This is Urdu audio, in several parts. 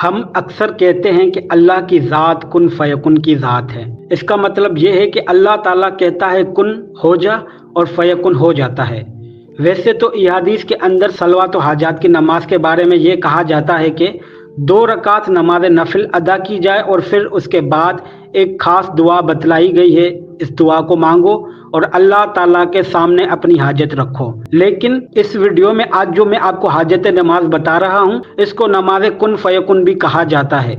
ہم اکثر کہتے ہیں کہ اللہ کی ذات کن فیکن کی ذات ہے۔ اس کا مطلب یہ ہے کہ اللہ تعالیٰ کہتا ہے کن ہو جا اور فیکن ہو جاتا ہے۔ ویسے تو احادیث کے اندر صلوات و حاجات کی نماز کے بارے میں یہ کہا جاتا ہے کہ 2 رکعت نماز نفل ادا کی جائے اور پھر اس کے بعد ایک خاص دعا بتلائی گئی ہے، اس دعا کو مانگو اور اللہ تعالیٰ کے سامنے اپنی حاجت رکھو۔ لیکن اس ویڈیو میں آج جو میں آپ کو حاجت نماز بتا رہا ہوں، اس کو نماز کن فیکن بھی کہا جاتا ہے،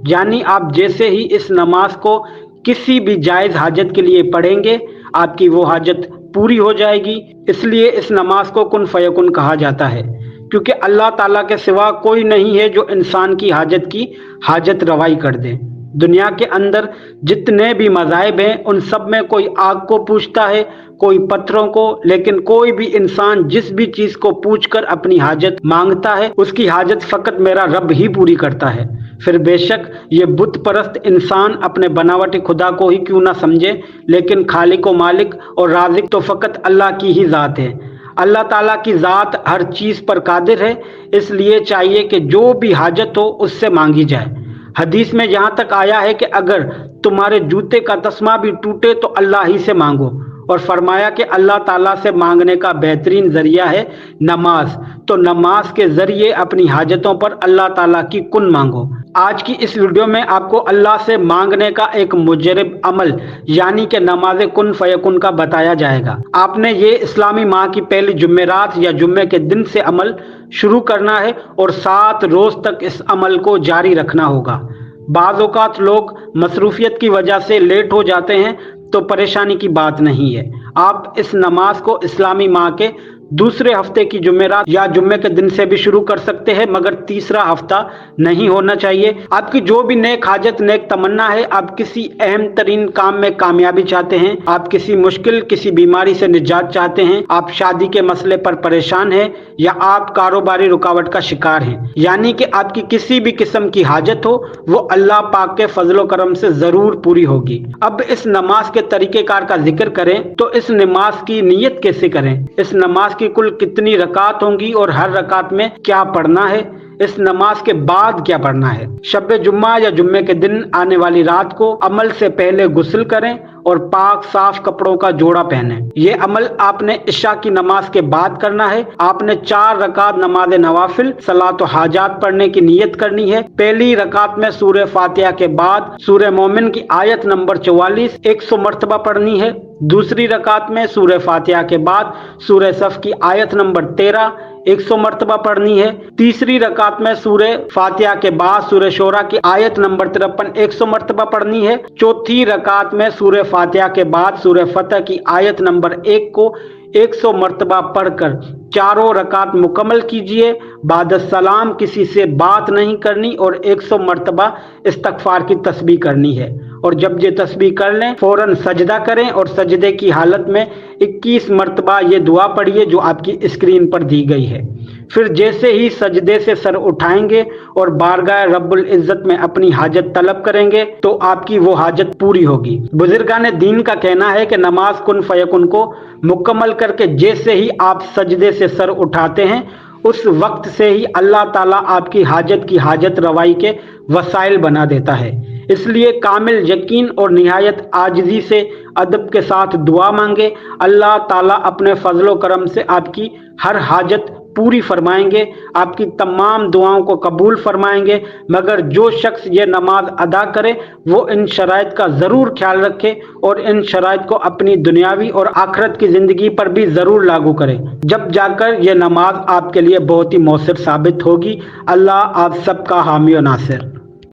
یعنی آپ جیسے ہی اس نماز کو کسی بھی جائز حاجت کے لیے پڑھیں گے آپ کی وہ حاجت پوری ہو جائے گی۔ اس لیے اس نماز کو کن فیکن کہا جاتا ہے، کیونکہ اللہ تعالیٰ کے سوا کوئی نہیں ہے جو انسان کی حاجت روائی کر دے۔ دنیا کے اندر جتنے بھی مذاہب ہیں ان سب میں کوئی آگ کو پوجتا ہے، کوئی پتھروں کو، لیکن کوئی بھی انسان جس بھی چیز کو پوچھ کر اپنی حاجت مانگتا ہے اس کی حاجت فقط میرا رب ہی پوری کرتا ہے۔ پھر بے شک یہ بت پرست انسان اپنے بناوٹی خدا کو ہی کیوں نہ سمجھے، لیکن خالق و مالک اور رازق تو فقط اللہ کی ہی ذات ہے۔ اللہ تعالیٰ کی ذات ہر چیز پر قادر ہے، اس لیے چاہیے کہ جو بھی حاجت ہو اس سے مانگی جائے۔ حدیث میں یہاں تک آیا ہے کہ اگر تمہارے جوتے کا تسمہ بھی ٹوٹے تو اللہ ہی سے مانگو، اور فرمایا کہ اللہ تعالیٰ سے مانگنے کا بہترین ذریعہ ہے نماز، تو نماز کے ذریعے اپنی حاجتوں پر اللہ تعالیٰ کی کن مانگو۔ آج کی اس ویڈیو میں آپ کو اللہ سے مانگنے کا ایک مجرب عمل یعنی کہ نماز کن فیکن کا بتایا جائے گا۔ آپ نے یہ اسلامی ماہ کی پہلی جمعرات یا جمعے کے دن سے عمل شروع کرنا ہے اور 7 روز تک اس عمل کو جاری رکھنا ہوگا۔ بعض اوقات لوگ مصروفیت کی وجہ سے لیٹ ہو جاتے ہیں تو پریشانی کی بات نہیں ہے، آپ اس نماز کو اسلامی ماہ کے دوسرے ہفتے کی جمعرات یا جمعے کے دن سے بھی شروع کر سکتے ہیں، مگر تیسرا ہفتہ نہیں ہونا چاہیے۔ آپ کی جو بھی نیک حاجت نیک تمنا ہے، آپ کسی اہم ترین کام میں کامیابی چاہتے ہیں، آپ کسی مشکل کسی بیماری سے نجات چاہتے ہیں، آپ شادی کے مسئلے پر پریشان ہیں یا آپ کاروباری رکاوٹ کا شکار ہیں، یعنی کہ آپ کی کسی بھی قسم کی حاجت ہو وہ اللہ پاک کے فضل و کرم سے ضرور پوری ہوگی۔ اب اس نماز کے طریقہ کار کا ذکر کریں تو اس نماز کی نیت کیسے کریں، اس نماز کی کل کتنی رکعت ہوں گی اور ہر رکعت میں کیا پڑھنا ہے، اس نماز کے بعد کیا پڑھنا ہے۔ شب جمعہ یا جمعے کے دن آنے والی رات کو عمل سے پہلے غسل کریں اور پاک صاف کپڑوں کا جوڑا پہنیں۔ یہ عمل آپ نے عشاء کی نماز کے بعد کرنا ہے۔ آپ نے 4 رکعت نماز نوافل صلوات و حاجات پڑھنے کی نیت کرنی ہے۔ پہلی رکعت میں سورہ فاتحہ کے بعد سورہ مومن کی آیت نمبر 44 100 مرتبہ پڑھنی ہے۔ دوسری رکعت میں سورہ فاتحہ کے بعد سورہ صف کی آیت نمبر 13 100 مرتبہ پڑھنی ہے۔ تیسری رکعت میں سورہ فاتحہ کے بعد سورہ شورى کی آیت نمبر 53 100 مرتبہ پڑھنی ہے۔ چوتھی رکعت میں سورہ فاتحہ کے بعد سورہ فتح کی آیت نمبر 1 کو 100 مرتبہ پڑھ کر 4 رکعت مکمل کیجئے۔ بعد السلام کسی سے بات نہیں کرنی اور 100 مرتبہ استغفار کی تسبیح کرنی ہے، اور جب یہ تسبیح کر لیں فوراً سجدہ کریں اور سجدے کی حالت میں 21 مرتبہ یہ دعا پڑھیے جو آپ کی اسکرین پر دی گئی ہے۔ پھر جیسے ہی سجدے سے سر اٹھائیں گے اور بارگاہ رب العزت میں اپنی حاجت طلب کریں گے تو آپ کی وہ حاجت پوری ہوگی۔ بزرگان دین کا کہنا ہے کہ نماز کن فیکن کو مکمل کر کے جیسے ہی آپ سجدے سے سر اٹھاتے ہیں اس وقت سے ہی اللہ تعالیٰ آپ کی حاجت روائی کے وسائل بنا دیتا ہے۔ اس لیے کامل یقین اور نہایت عاجزی سے ادب کے ساتھ دعا مانگے، اللہ تعالیٰ اپنے فضل و کرم سے آپ کی ہر حاجت پوری فرمائیں گے، آپ کی تمام دعاؤں کو قبول فرمائیں گے۔ مگر جو شخص یہ نماز ادا کرے وہ ان شرائط کا ضرور خیال رکھے اور ان شرائط کو اپنی دنیاوی اور آخرت کی زندگی پر بھی ضرور لاگو کرے، جب جا کر یہ نماز آپ کے لیے بہت ہی مؤثر ثابت ہوگی۔ اللہ آپ سب کا حامی و ناصر۔